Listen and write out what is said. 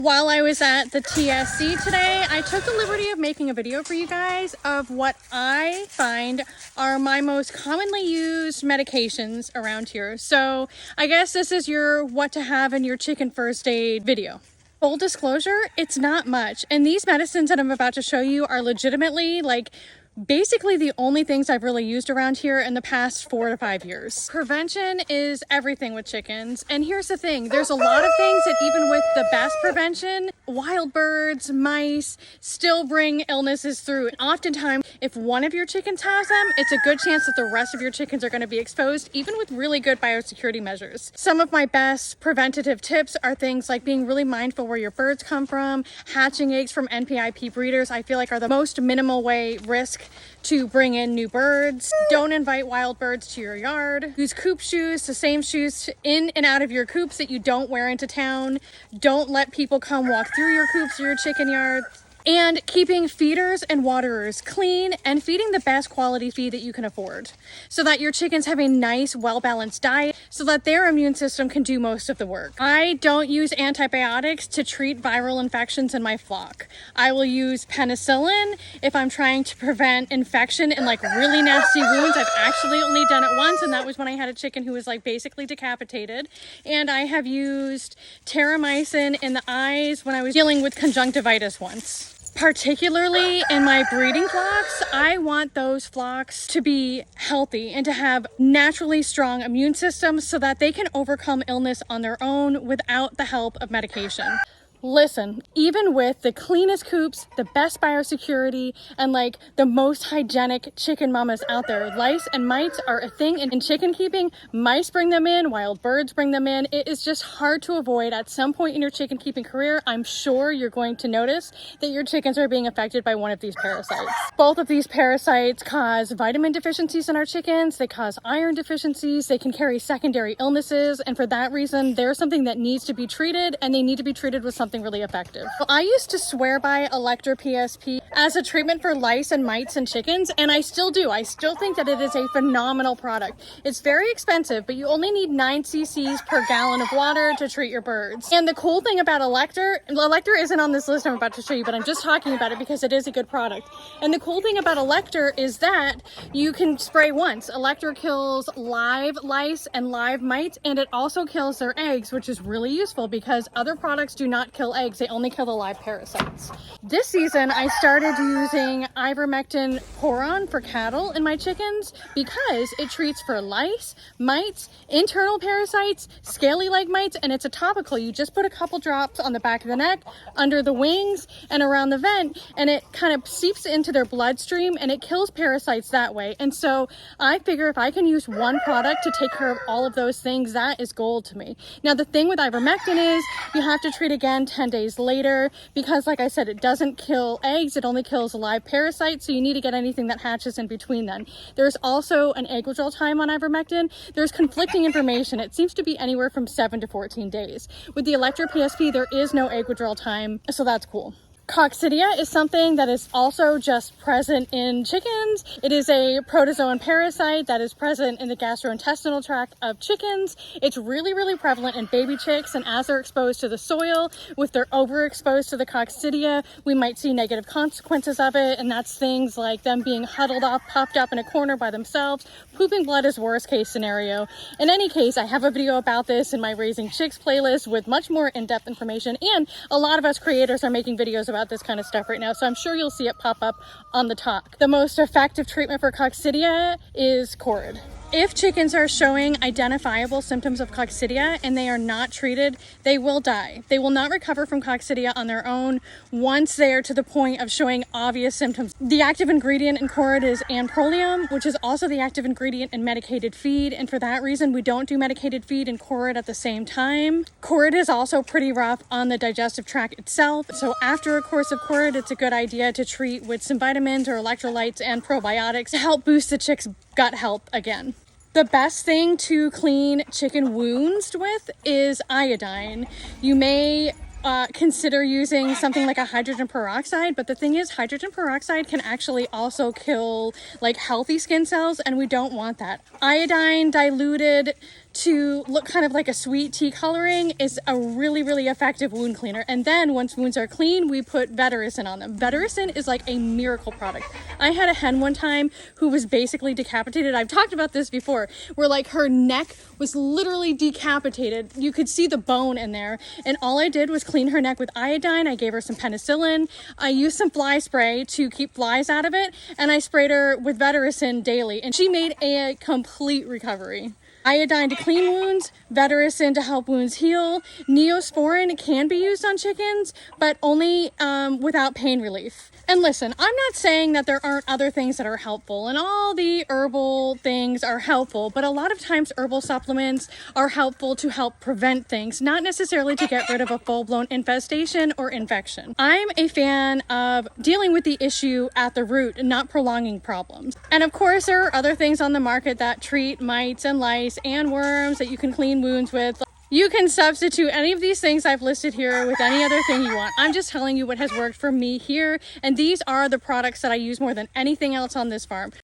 While I was at the TSC today, I took the liberty of making a video for you guys of what I find are my most commonly used medications around here. So I guess this is your what to have in your chicken first aid video. Full disclosure, it's not much. And these medicines that I'm about to show you are legitimately basically the only things I've really used around here in the past 4 to 5 years. Prevention is everything with chickens. And here's the thing, there's a lot of things that even with the best prevention, wild birds, mice still bring illnesses through. And oftentimes, if one of your chickens has them, it's a good chance that the rest of your chickens are going to be exposed, even with really good biosecurity measures. Some of my best preventative tips are things like being really mindful where your birds come from, hatching eggs from NPIP breeders, I feel like are the most minimal risk to bring in new birds. Don't invite wild birds to your yard. Use coop shoes, the same shoes in and out of your coops that you don't wear into town. Don't let people come walk through your coops or your chicken yard. And keeping feeders and waterers clean and feeding the best quality feed that you can afford so that your chickens have a nice, well-balanced diet so that their immune system can do most of the work. I don't use antibiotics to treat viral infections in my flock. I will use penicillin if I'm trying to prevent infection in really nasty wounds. I've actually only done it once, and that was when I had a chicken who was basically decapitated. And I have used Terramycin in the eyes when I was dealing with conjunctivitis once. Particularly in my breeding flocks, I want those flocks to be healthy and to have naturally strong immune systems so that they can overcome illness on their own without the help of medication. Listen, even with the cleanest coops, the best biosecurity, and the most hygienic chicken mamas out there, lice and mites are a thing in chicken keeping. Mice bring them in, wild birds bring them in. It is just hard to avoid. At some point in your chicken keeping career, I'm sure you're going to notice that your chickens are being affected by one of these parasites. Both of these parasites cause vitamin deficiencies in our chickens. They cause iron deficiencies. They can carry secondary illnesses. And for that reason, they're something that needs to be treated, and they need to be treated with something really effective. Well, I used to swear by Electra PSP as a treatment for lice and mites in chickens, and I still do. I still think that it is a phenomenal product. It's very expensive, but you only need 9 cc's per gallon of water to treat your birds. And the cool thing about Electra isn't on this list I'm about to show you, but I'm just talking about it because it is a good product. And the cool thing about Electra is that you can spray once. Electra kills live lice and live mites, and it also kills their eggs, which is really useful because other products do not kill eggs, they only kill the live parasites. This season I started using Ivermectin Poron for cattle in my chickens because it treats for lice, mites, internal parasites, scaly leg mites, and it's a topical. You just put a couple drops on the back of the neck, under the wings, and around the vent, and it kind of seeps into their bloodstream and it kills parasites that way. And so I figure if I can use one product to take care of all of those things, that is gold to me. Now the thing with ivermectin is you have to treat again 10 days later because, like I said, it doesn't kill eggs, it only kills live parasites, so you need to get anything that hatches in between then. There's also an egg withdrawal time on ivermectin. There's conflicting information. It seems to be anywhere from 7 to 14 days. With the Electra PSP, there is no egg withdrawal time, so that's cool. Coccidia is something that is also just present in chickens. It is a protozoan parasite that is present in the gastrointestinal tract of chickens. It's really, really prevalent in baby chicks, and as they're exposed to the soil, if they're overexposed to the coccidia, we might see negative consequences of it, and that's things like them being huddled up, puffed up in a corner by themselves. Pooping blood is worst case scenario. In any case, I have a video about this in my Raising Chicks playlist with much more in-depth information, and a lot of us creators are making videos about this kind of stuff right now, so I'm sure you'll see it pop up on the talk. The most effective treatment for coccidia is cord. If chickens are showing identifiable symptoms of coccidia and they are not treated, they will die. They will not recover from coccidia on their own once they are to the point of showing obvious symptoms. The active ingredient in cord is amprolium, which is also the active ingredient in medicated feed, and for that reason we don't do medicated feed and cord at the same time. Cord is also pretty rough on the digestive tract itself, so after a course of cord, it's a good idea to treat with some vitamins or electrolytes and probiotics to help boost the chick's gut health again. The best thing to clean chicken wounds with is iodine. You may consider using something like a hydrogen peroxide, but the thing is, hydrogen peroxide can actually also kill healthy skin cells, and we don't want that. Iodine diluted to look kind of like a sweet tea coloring is a really, really effective wound cleaner. And then once wounds are clean, we put Vetericyn on them. Vetericyn is like a miracle product. I had a hen one time who was basically decapitated. I've talked about this before, where like her neck was literally decapitated. You could see the bone in there. And all I did was clean her neck with iodine. I gave her some penicillin. I used some fly spray to keep flies out of it. And I sprayed her with Vetericyn daily. And she made a complete recovery. Iodine to clean wounds, Vetericyn to help wounds heal. Neosporin can be used on chickens, but only without pain relief. And listen, I'm not saying that there aren't other things that are helpful, and all the herbal things are helpful, but a lot of times herbal supplements are helpful to help prevent things, not necessarily to get rid of a full-blown infestation or infection. I'm a fan of dealing with the issue at the root and not prolonging problems. And of course, there are other things on the market that treat mites and lice and worms that you can clean wounds with. You can substitute any of these things I've listed here with any other thing you want. I'm just telling you what has worked for me here, and these are the products that I use more than anything else on this farm.